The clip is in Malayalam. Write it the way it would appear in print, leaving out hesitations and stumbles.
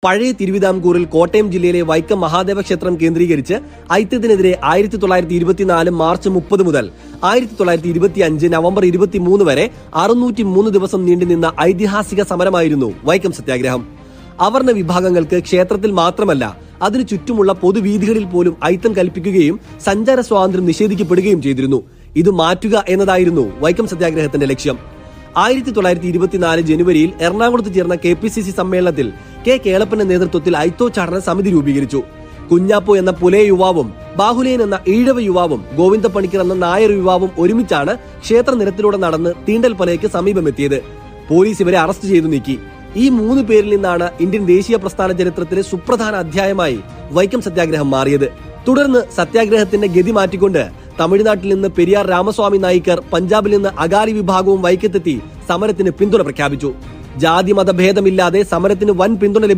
പഴയ തിരുവിതാംകൂറിൽ കോട്ടയം ജില്ലയിലെ വൈക്കം മഹാദേവ ക്ഷേത്രം കേന്ദ്രീകരിച്ച് ഐത്യത്തിനെതിരെ 1924 മാർച്ച് 30 മുതൽ 1925 നവംബർ 23 വരെ 603 ദിവസം നീണ്ടുനിന്ന ഐതിഹാസിക സമരമായിരുന്നു വൈക്കം സത്യാഗ്രഹം. അവർണ വിഭാഗങ്ങൾക്ക് ക്ഷേത്രത്തിൽ മാത്രമല്ല അതിനു ചുറ്റുമുള്ള പൊതുവീഥികളിൽ പോലും ഐത്തം കൽപ്പിക്കുകയും സഞ്ചാര സ്വാതന്ത്ര്യം നിഷേധിക്കപ്പെടുകയും ചെയ്തിരുന്നു. ഇത് മാറ്റുക എന്നതായിരുന്നു വൈക്കം സത്യാഗ്രഹത്തിന്റെ ലക്ഷ്യം. 1924 ജനുവരിയിൽ എറണാകുളത്ത് ചേർന്ന KPCC സമ്മേളനത്തിൽ കെ കേളപ്പന്റെ നേതൃത്വത്തിൽ ഐത്തോച്ചാടന സമിതി രൂപീകരിച്ചു. കുഞ്ഞാപ്പു എന്ന പുലയ യുവാവും ബാഹുലേയൻ എന്ന ഈഴവ യുവാവും ഗോവിന്ദ പണിക്കർ എന്ന നായർ യുവാവും ഒരുമിച്ചാണ് ക്ഷേത്ര നിരത്തിലൂടെ നടന്ന് തീണ്ടൽ പലയ്ക്ക് സമീപമെത്തിയത്. പോലീസ് ഇവരെ അറസ്റ്റ് ചെയ്തു നീക്കി. ഈ 3 പേരിൽ നിന്നാണ് ഇന്ത്യൻ ദേശീയ പ്രസ്ഥാന ചരിത്രത്തിലെ സുപ്രധാന അധ്യായമായി വൈക്കം സത്യാഗ്രഹം മാറിയത്. തുടർന്ന് സത്യാഗ്രഹത്തിന്റെ ഗതി മാറ്റിക്കൊണ്ട് തമിഴ്നാട്ടിൽ നിന്ന് പെരിയാർ രാമസ്വാമി നായിക്കർ, പഞ്ചാബിൽ നിന്ന് അകാലി വിഭാഗവും വൈക്കത്തെത്തി സമരത്തിന് പിന്തുണ പ്രഖ്യാപിച്ചു. ജാതി മതഭേദമില്ലാതെ സമരത്തിന് വൻ പിന്തുണ ലഭിച്ചു.